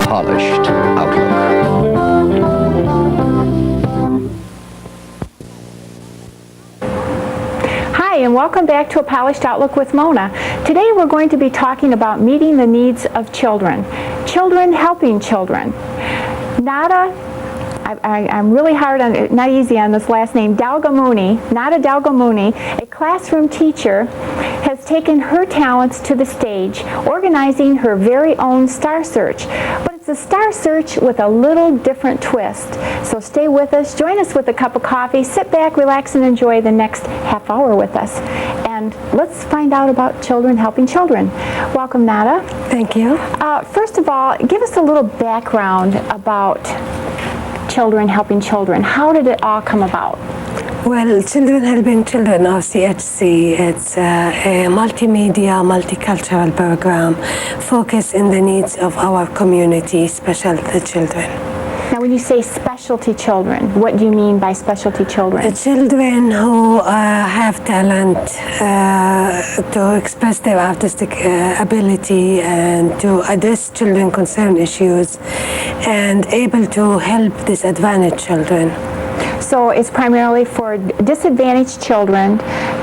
polished outlook. Hi, and welcome back to A Polished Outlook with Mona. Today we're going to be talking about meeting the needs of children. Children helping children. I'm really hard on, not easy on this last name, Dalgamouni, Dalgamouni, a classroom teacher, has taken her talents to the stage, organizing her very own star search. But it's a star search with a little different twist. So stay with us, join us with a cup of coffee, sit back, relax, and enjoy the next half hour with us. And let's find out about children helping children. Welcome, Nada. Thank you. First of all, give us a little background about children helping children. How did it all come about? Well, Children Helping Children, or CHC, it's a multimedia, multicultural program focused in the needs of our community, especially the children. Now, when you say specialty children, what do you mean by specialty children? The children who have talent to express their artistic ability and to address children concern issues and able to help disadvantaged children. So it's primarily for disadvantaged children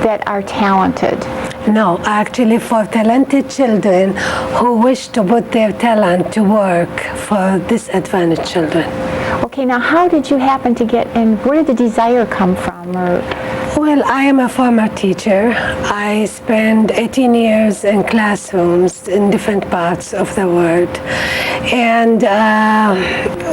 that are talented. No, actually for talented children who wish to put their talent to work for disadvantaged children. Okay, now how did you happen to get in? Where did the desire come from? Well, I am a former teacher. I spent 18 years in classrooms in different parts of the world. And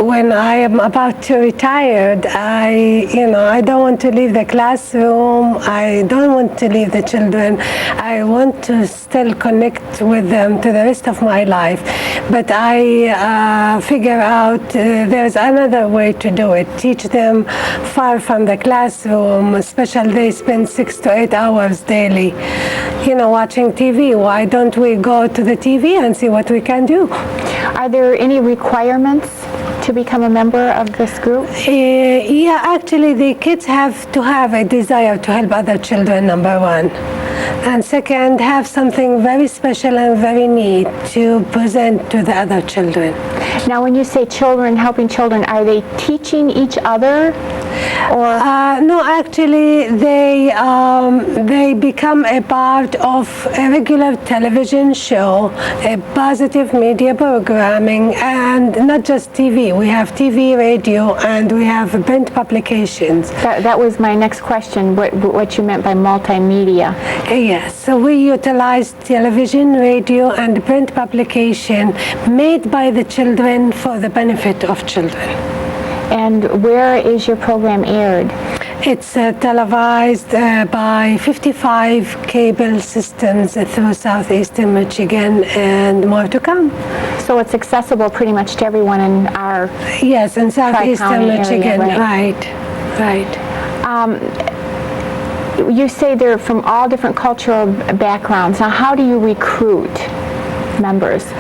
when I am about to retire, I don't want to leave the classroom. I don't want to leave the children. I want to still connect with them to the rest of my life. But I figure out there's another way to do it. Teach them far from the classroom, especially they spend 6 to 8 hours daily, watching TV. Why don't we go to the TV and see what we can do? Are there any requirements to become a member of this group? Yeah, actually the kids have to have a desire to help other children, number one. And second, have something very special and very neat to present to the other children. Now, when you say children helping children, are they teaching each other? Or no, actually, they become a part of a regular television show, a positive media programming, and not just TV. We have TV, radio, and we have print publications. That was my next question, what you meant by multimedia. Yes, so we utilize television, radio, and print publication made by the children for the benefit of children. And where is your program aired? It's televised by 55 cable systems through southeastern Michigan and more to come. So it's accessible pretty much to everyone in our Yes, in southeastern Michigan, area, right. You say they're from all different cultural backgrounds. Now, how do you recruit members?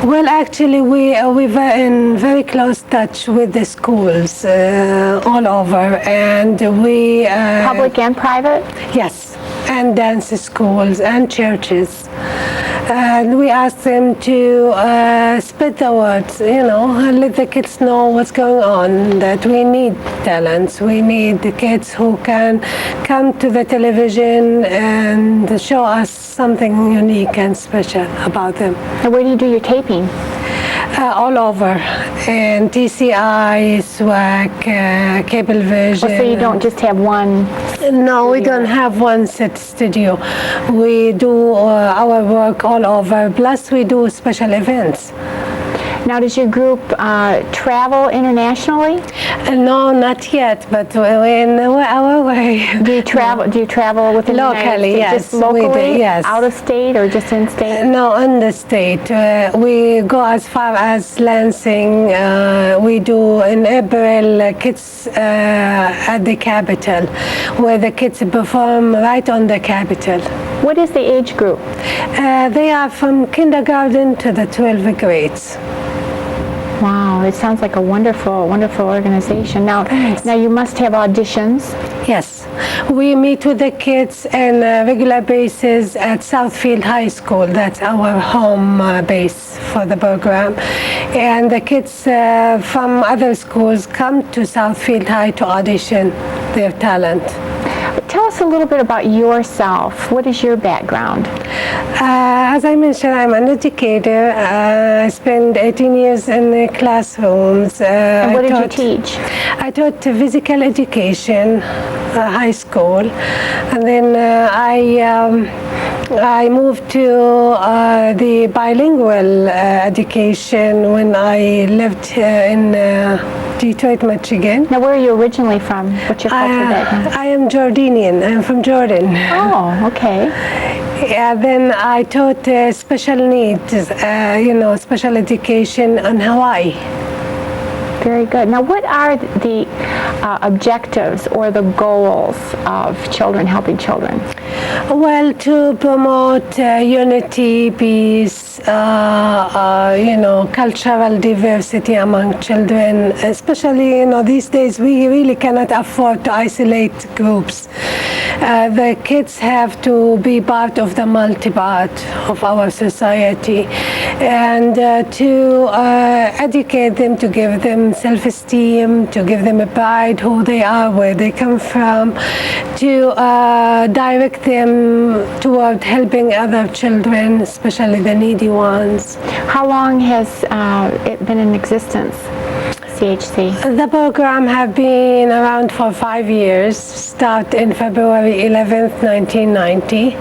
Well, actually, we're in very close touch with the schools all over, and we... Public and private? Yes, and dance schools and churches. And we ask them to spread the words, let the kids know what's going on, that we need talents. We need the kids who can come to the television and show us something unique and special about them. And where do you do your taping? All over, in TCI, SWAC, Cablevision. So you don't just have one? No, we don't have one set studio. We do our work all over, plus we do special events. Now, does your group travel internationally? No, not yet, but we're in our way. Do you travel within locally? The United States? Yes, just locally, we do, yes. Out of state or just in state? No, in the state. We go as far as Lansing. We do in April kids at the Capitol, where the kids perform right on the Capitol. What is the age group? They are from kindergarten to the 12th grades. Wow, it sounds like a wonderful, wonderful organization. Now you must have auditions. Yes, we meet with the kids on a regular basis at Southfield High School. That's our home base for the program. And the kids from other schools come to Southfield High to audition their talent. Tell us a little bit about yourself. What is your background? As I mentioned, I'm an educator. I spent 18 years in the classrooms. And what did you teach? I taught physical education, high school, and then I moved to the bilingual education when I lived in Detroit, Michigan. Now, where are you originally from? What's your cultural background? I am Jordanian. I'm from Jordan. Oh, okay. Yeah, then I taught special needs, special education in Hawaii. Very good. Now, what are the objectives or the goals of children helping children? Well, to promote unity, peace, cultural diversity among children, especially, these days we really cannot afford to isolate groups. The kids have to be part of the multi-part of our society, and to educate them, to give them self-esteem, to give them a pride, who they are, where they come from, to direct them toward helping other children, especially the needy ones. How long has it been in existence, CHC? The program have been around for 5 years, start in February 11th, 1990.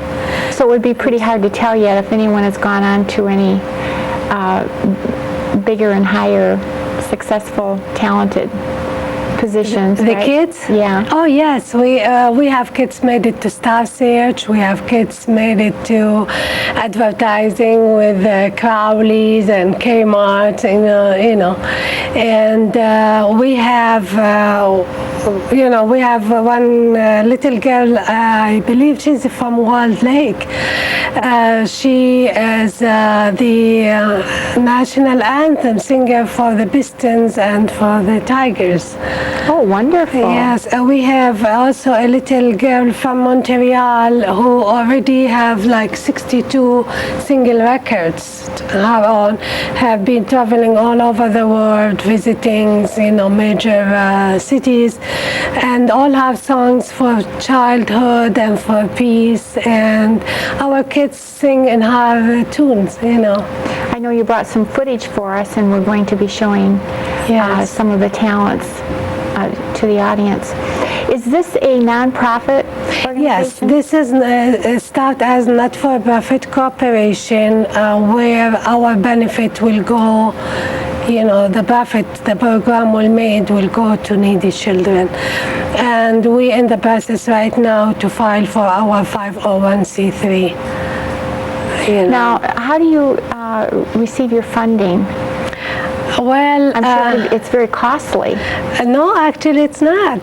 So it would be pretty hard to tell yet if anyone has gone on to any bigger and higher, successful, talented positions. The right? kids? Yeah. Oh yes, we have kids made it to Star Search. We have kids made it to advertising with Crowley's and Kmart. And we have. We have one little girl, I believe she's from Walled Lake. She is the national anthem singer for the Pistons and for the Tigers. Oh, wonderful. Yes, we have also a little girl from Montreal who already have like 62 single records her own, have been traveling all over the world, visiting, major cities, and all have songs for childhood and for peace, and our kids sing in her tunes, I know you brought some footage for us, and we're going to be showing some of the talents to the audience. Is this a non-profit organization? Yes, this is start as not-for-profit corporation where our benefit will go. The profit the program will go to needy children, and we're in the process right now to file for our 501c3. Now, how do you receive your funding? Well, I'm sure it's very costly. No, actually, it's not.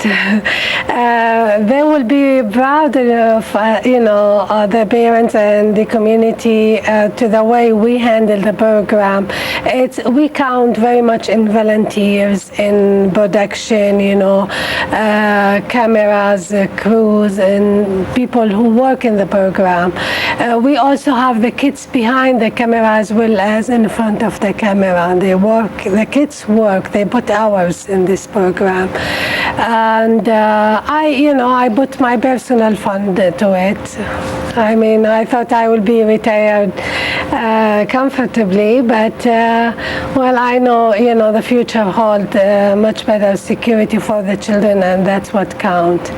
They will be proud of, the parents and the community to the way we handle the program. We count very much in volunteers, in production, cameras, crews, and people who work in the program. We also have the kids behind the camera as well as in front of the camera. The kids work. They put hours in this program, and I put my personal fund to it. I mean, I thought I would be retired comfortably, but I know the future holds much better security for the children, and that's what counts.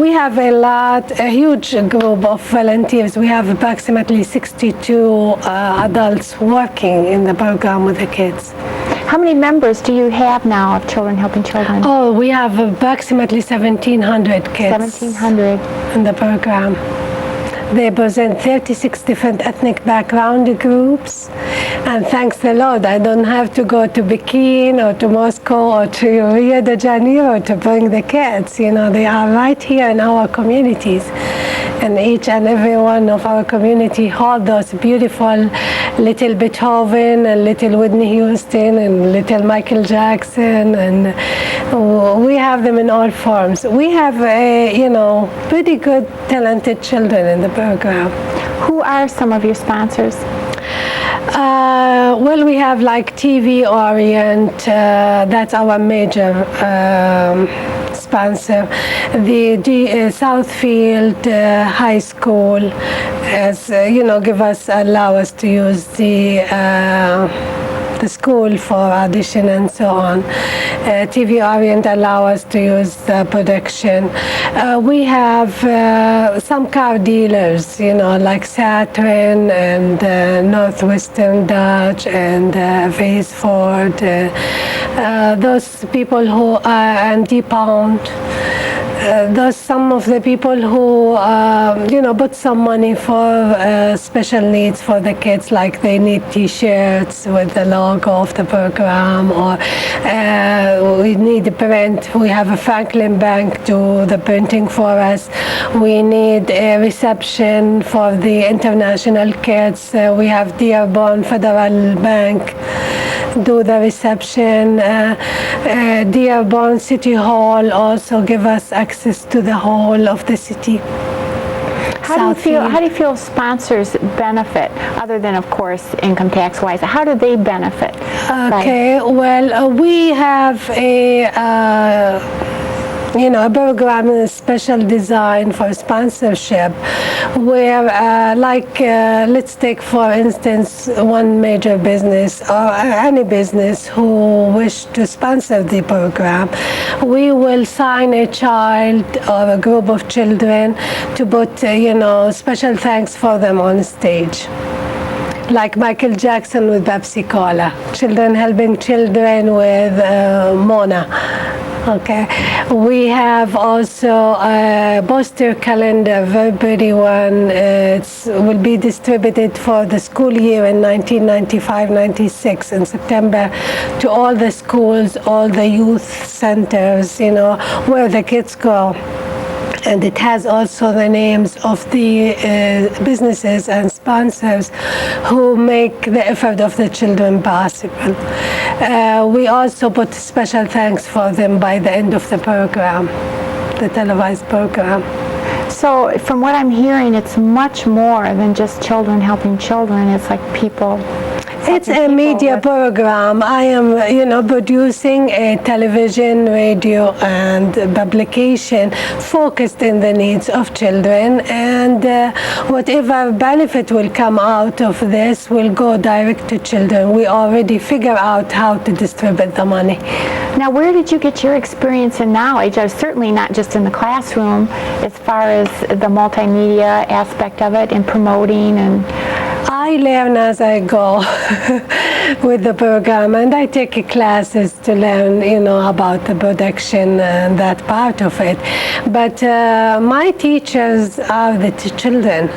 We have a huge group of volunteers. We have approximately 62 adults working in the program with the kids. How many members do you have now of Children Helping Children? Oh, we have approximately 1,700 kids. 1,700 in the program. They present 36 different ethnic background groups, and thanks the Lord, I don't have to go to Peking or to Moscow or to Rio de Janeiro to bring the kids. They are right here in our communities, and each and every one of our community hold those beautiful little Beethoven and little Whitney Houston and little Michael Jackson, and we have them in all forms. We have pretty good talented children in the program. Who are some of your sponsors? Well, we have like TV Orient, that's our major sponsor. The Southfield High School, as allow us to use the school for audition and so on. TV Orient allow us to use the production. We have some car dealers, like Saturn and Northwestern Dodge and Vase Ford. Those people who are anti-pound. Those some of the people who put some money for special needs for the kids, like they need T-shirts with the logo of the program, or we need a print. We have a Franklin Bank do the printing for us. We need a reception for the international kids. We have Dearborn Federal Bank do the reception. Dearborn City Hall also give us access to the whole of the city. How do you feel sponsors benefit, other than, of course, income tax wise? How do they benefit? Okay, well, we have a program special design for sponsorship, where let's take for instance one major business or any business who wish to sponsor the program. We will sign a child or a group of children to put special thanks for them on stage, like Michael Jackson with Pepsi Cola, Children Helping Children with Mona. Okay, we have also a poster calendar, very pretty one. It will be distributed for the school year in 1995-96 in September to all the schools, all the youth centers, where the kids go. And it has also the names of the businesses and sponsors who make the effort of the children possible. We also put special thanks for them by the end of the program, the televised program. So from what I'm hearing, it's much more than just children helping children. It's like people. It's a media program. I am, producing a television, radio, and publication focused in the needs of children, and whatever benefit will come out of this will go direct to children. We already figure out how to distribute the money. Now, where did you get your experience and knowledge? Certainly not just in the classroom, as far as the multimedia aspect of it and promoting and... I learn as I go with the program, and I take classes to learn, about the production and that part of it. But my teachers are the children.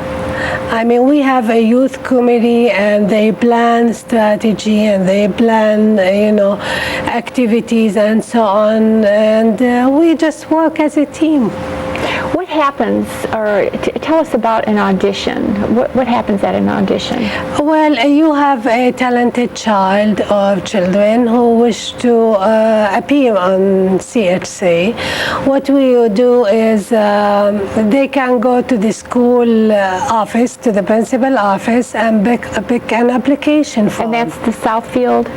I mean, we have a youth committee, and they plan strategy, and they plan, activities and so on, and we just work as a team. What happens, or tell us about an audition. What happens at an audition? Well, you have a talented child or children who wish to appear on CHC. What we do is they can go to the school office, to the principal office, and pick an application form. And that's the Southfield?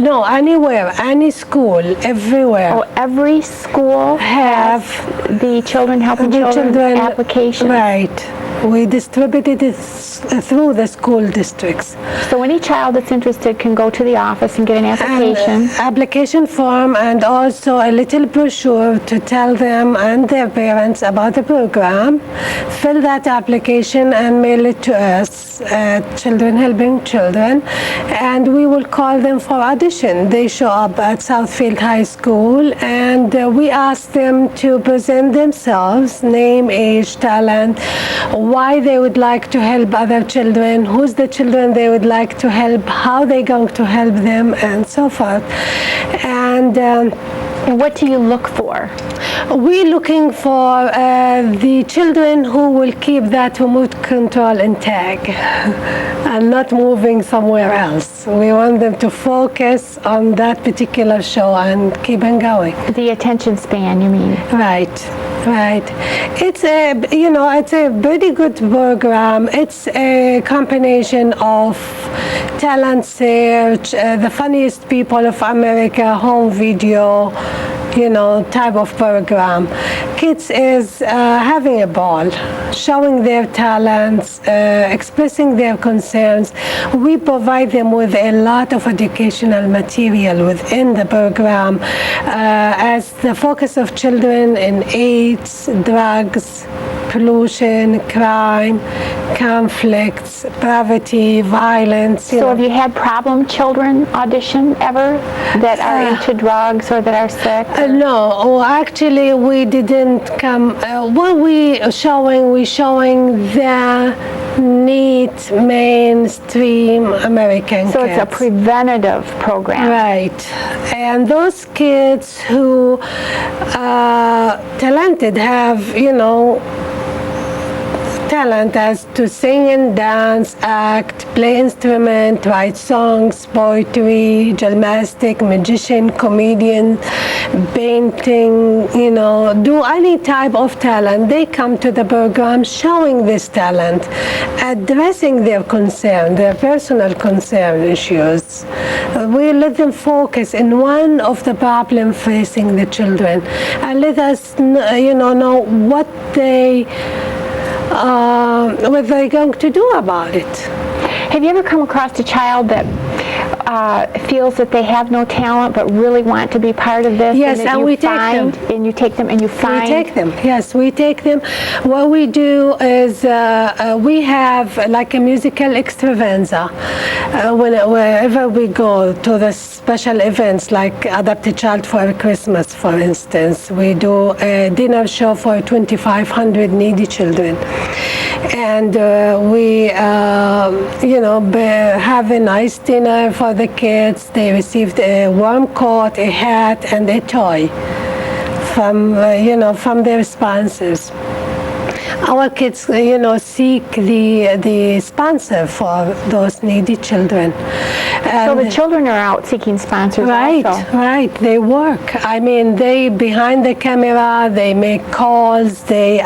No, anywhere, any school, everywhere. Oh, every school have the Children Helping Children application? Right. We distributed it through the school districts. So any child that's interested can go to the office and get an application? Application form, and also a little brochure to tell them and their parents about the program. Fill that application and mail it to us at Children Helping Children, and we will call them for audition. They show up at Southfield High School, and we ask them to present themselves, name, age, talent, why they would like to help other children, who's the children they would like to help, how they're going to help them, and so forth. And And what do you look for? We're looking for the children who will keep that remote control intact and not moving somewhere else. We want them to focus on that particular show and keep on going. The attention span, you mean? Right. It's it's a pretty good program. It's a combination of talent search, the funniest people of America, home video, type of program. Kids is having a ball, showing their talents, expressing their concerns. We provide them with a lot of educational material within the program as the focus of children in AIDS, drugs, pollution, crime, conflicts, poverty, violence. So have you had problem children audition ever that are into drugs or that are sick? No, actually we didn't come. What we're showing the neat mainstream American So kids. it's a preventative program. Right. And those kids who talented have, talent as to sing and dance, act, play instrument, write songs, poetry, gymnastic, magician, comedian, painting, do any type of talent. They come to the program showing this talent, addressing their concern, their personal concern issues. We let them focus in one of the problems facing the children and let us know what they're going to do about it. Have you ever come across a child that feels that they have no talent but really want to be part of this? Yes, and we take them. And you take them and you find? We take them, yes, we take them. What we do is we have like a musical extravaganza wherever we go to the special events like Adopt a Child for Christmas, for instance. We do a dinner show for 2,500 needy children. And we, have a nice dinner for the kids. They received a warm coat, a hat, and a toy from their sponsors. Our kids, seek the sponsor for those needy children. So the children are out seeking sponsors also. Right. They work. I mean, they behind the camera, they make calls, they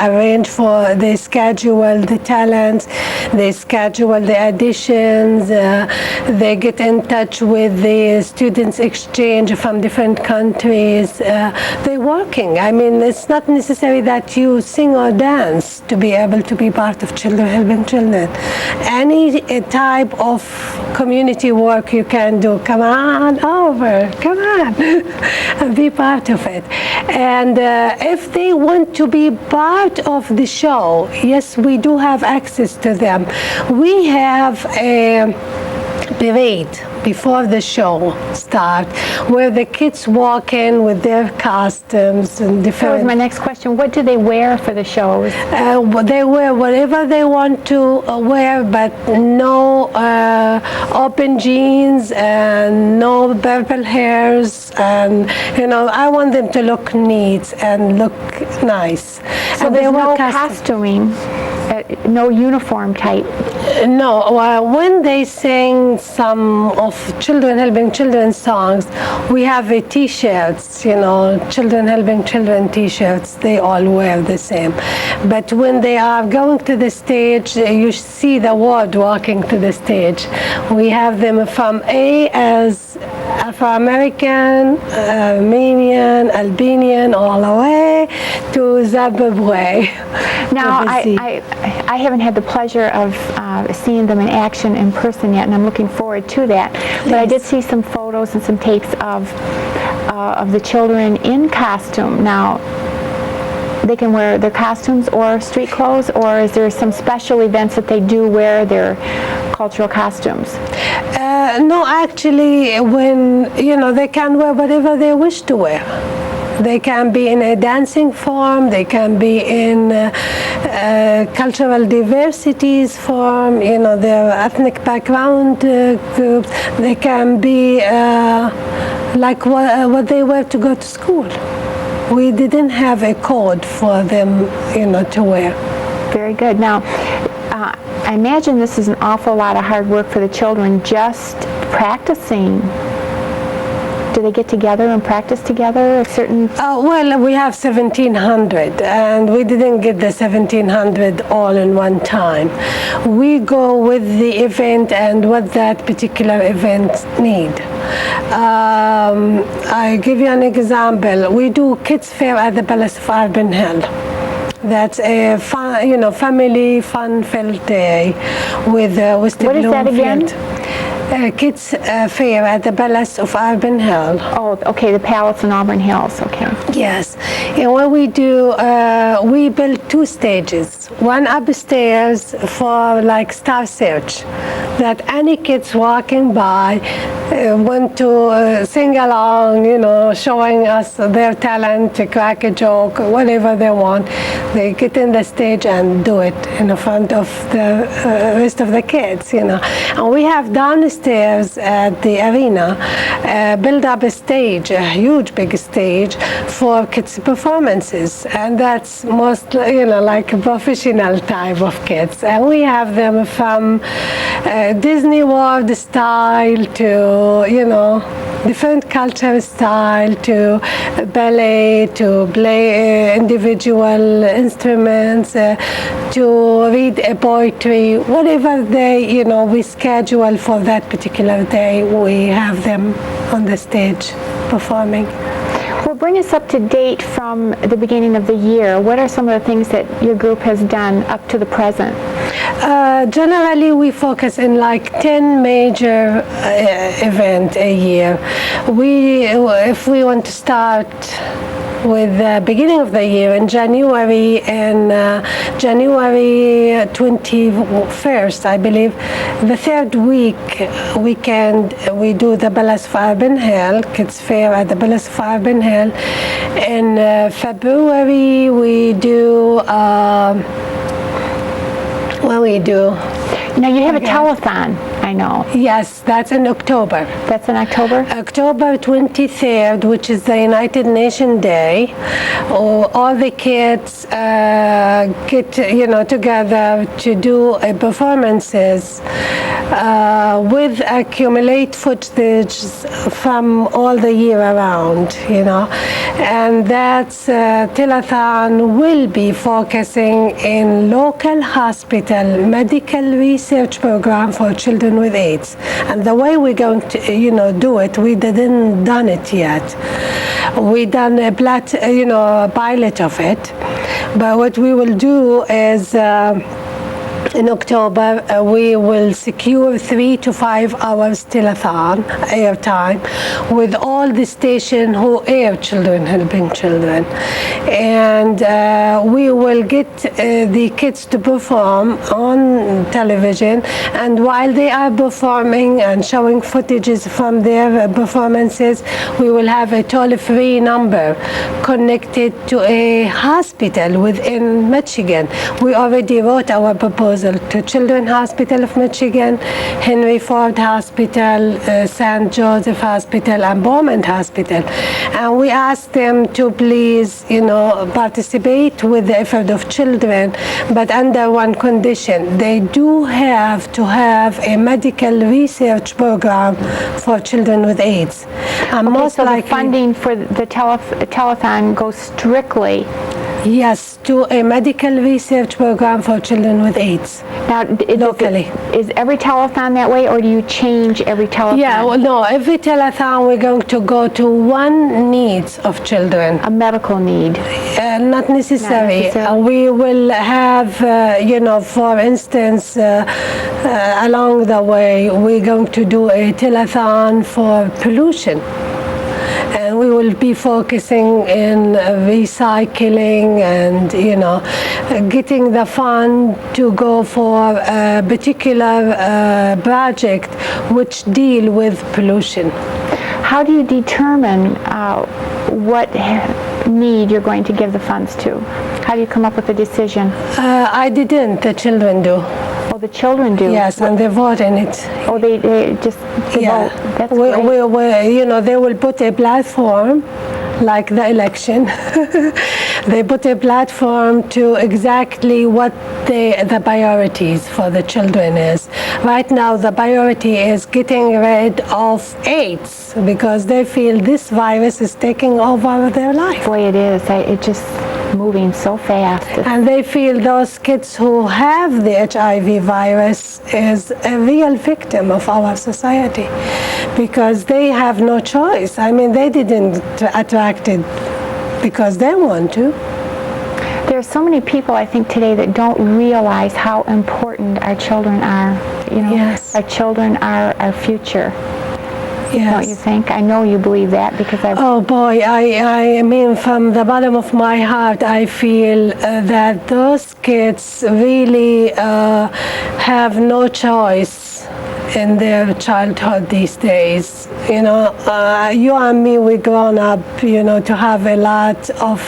they schedule the talents, they schedule the auditions, they get in touch with the students exchange from different countries. They're working. I mean, it's not necessary that you sing or dance to be able to be part of Children Helping Children. Any type of community work you can do, come on, and be part of it. And if they want to be part of the show, yes, we do have access to them. We have a parade before the show starts, where the kids walk in with their costumes and different. That was my next question. What do they wear for the shows? They wear whatever they want to wear, but no open jeans and no purple hairs. And I want them to look neat and look nice. So and there's no costuming, no uniform type. No. When they sing some of Children Helping Children songs, we have T-shirts, Children Helping Children T-shirts. They all wear the same. But when they are going to the stage, you see the ward walking to the stage. We have them from A as Afro-American, Armenian, Albanian, all the way to Zimbabwe. Now, I haven't had the pleasure of seeing them in action in person yet, and I'm looking forward to that. But I did see some photos and some tapes of the children in costume. Now, they can wear their costumes or street clothes, or is there some special events that they do wear their cultural costumes? No, actually, when, they can wear whatever they wish to wear. They can be in a dancing form, they can be in cultural diversities form, their ethnic background groups. They can be like what they wear to go to school. We didn't have a code for them, to wear. Very good. Now, I imagine this is an awful lot of hard work for the children just practicing. Do they get together and practice together a certain... Well, we have 1,700, and we didn't get the 1,700 all in one time. We go with the event and what that particular event need. I give you an example. We do kids fair at the Palace of Urban Hill. That's a fun, family fun-filled day with Mr. What is that again? Kids fair at the Palace of Urban Hill. Oh, okay, the Palace in Auburn Hills, okay. Yes, and what we do, we build 2 stages. One upstairs for like star search, that any kids walking by want to sing along, showing us their talent, to crack a joke, whatever they want. They get in the stage and do it in front of the rest of the kids, And we have downstairs at the arena, build up a stage, a huge big stage for kids performances. And that's mostly, like a professional type of kids. And we have them from Disney World style to, different culture style, to ballet, to play individual instruments, to read a poetry, whatever day, we schedule for that particular day, we have them on the stage performing. Well, bring us up to date from the beginning of the year. What are some of the things that your group has done up to the present? Generally, we focus in like 10 major events a year. If we want to start with the beginning of the year in January, and January 21st, I believe, the third weekend, we do the Palace of Urban Hill, Kids Fair at the Palace of Urban Hill. In February, we do, Now, you have a telethon, I know. Yes, that's in October. That's in October? October 23rd, which is the United Nations Day. All the kids get, together to do performances with accumulate footage from all the year around, And that telethon will be focusing in local hospital medical research program for children with AIDS. And the way we're going to, do it, we didn't done it yet. We done a pilot of it. But what we will do is in October, we will secure 3 to 5 hours telethon airtime with all the stations who air Children Helping Children. And we will get the kids to perform on television. And while they are performing and showing footages from their performances, we will have a toll-free number connected to a hospital within Michigan. We already wrote our proposal to Children's Hospital of Michigan, Henry Ford Hospital, St. Joseph Hospital, and Beaumont Hospital. And we asked them to please, participate with the effort of children, but under one condition. They do have to have a medical research program for children with AIDS. And Okay, most so likely, the funding for the telethon goes strictly... Yes, to a medical research program for children with AIDS. Now, locally. Is every telethon that way, or do you change every telethon? Yeah, well, no, every telethon we're going to go to one needs of children. A medical need? Not necessary. Not necessary. We will have, for instance, along the way, we're going to do a telethon for pollution. And we will be focusing in recycling and, getting the fund to go for a particular project which deal with pollution. How do you determine what need you're going to give the funds to? How do you come up with a decision? I didn't, the children do. Well, the children do? Yes, and they vote in it. Oh, they just vote. That's great. They will put a platform like the election. They put a platform to exactly what the priorities for the children is. Right now, the priority is getting rid of AIDS because they feel this virus is taking over their life. Boy, it is. It's just moving so fast. And they feel those kids who have the HIV virus is a real victim of our society because they have no choice. I mean, they didn't attract it because they want to. There are so many people, I think, today that don't realize how important our children are. You know, Yes. Our children are our future. Yes. Don't you think? I know you believe that because I've... Oh boy, I mean, from the bottom of my heart, I feel that those kids really have no choice in their childhood these days. You know, you and me, we grown up, you know, to have a lot of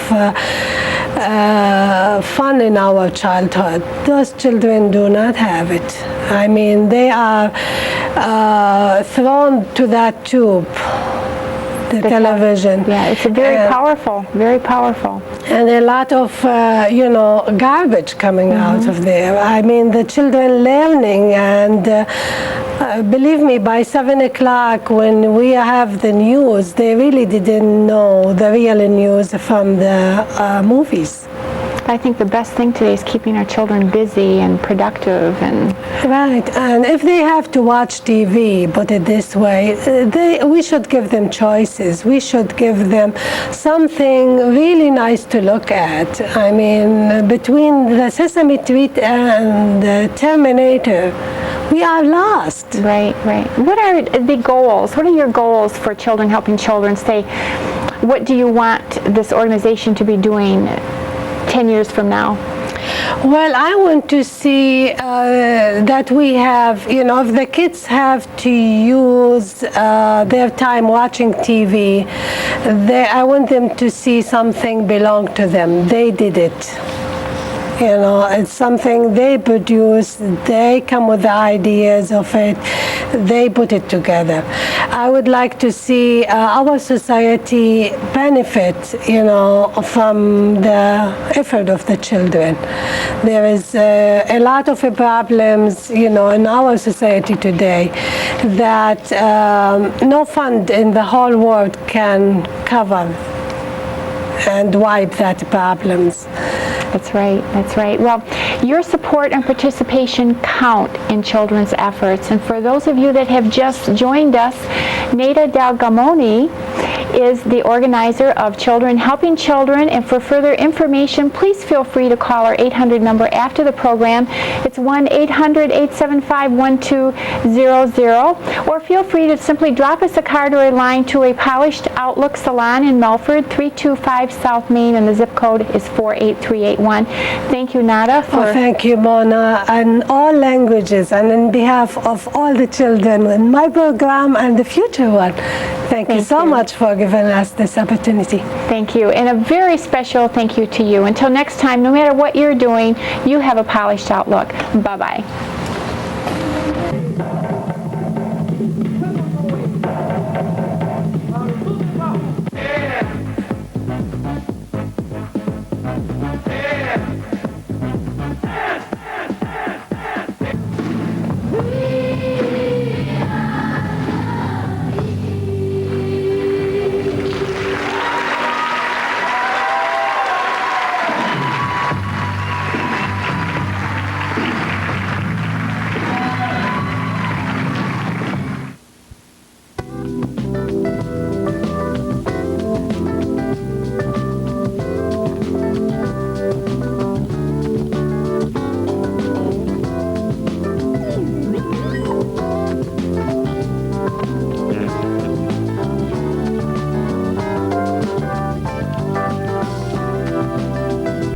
fun in our childhood. Those children do not have it. I mean, they are thrown to that tube, the television. Yeah, it's very powerful, very powerful. And a lot of, garbage coming out of there. I mean, the children learning, and believe me, by 7 o'clock when we have the news, they really didn't know the real news from the movies. I think the best thing today is keeping our children busy and productive and... Right, and if they have to watch TV, put it this way, we should give them choices. We should give them something really nice to look at. I mean, between the Sesame Street and the Terminator, we are lost. Right. What are the goals? What are your goals for children helping children? Say, what do you want this organization to be doing 10 years from now? Well, I want to see that we have, if the kids have to use their time watching TV, I want them to see something belong to them. They did it. It's something they produce, they come with the ideas of it, they put it together. I would like to see our society benefit, from the effort of the children. There is a lot of problems, in our society today that no fund in the whole world can cover and wipe that problems. That's right. Well, your support and participation count in children's efforts. And for those of you that have just joined us, Neda Dalgamouni is the organizer of Children Helping Children. And for further information, please feel free to call our 800 number after the program. It's 1-800-875-1200. Or feel free to simply drop us a card or a line to a Polished Outlook Salon in Melford, 325 South Main, and the zip code is 48381. Thank you, Nada. Thank you, Mona, and all languages, and on behalf of all the children in my program and the future one. Thank you so much for giving us this opportunity. Thank you, and a very special thank you to you. Until next time, no matter what you're doing, you have a polished outlook. Bye-bye.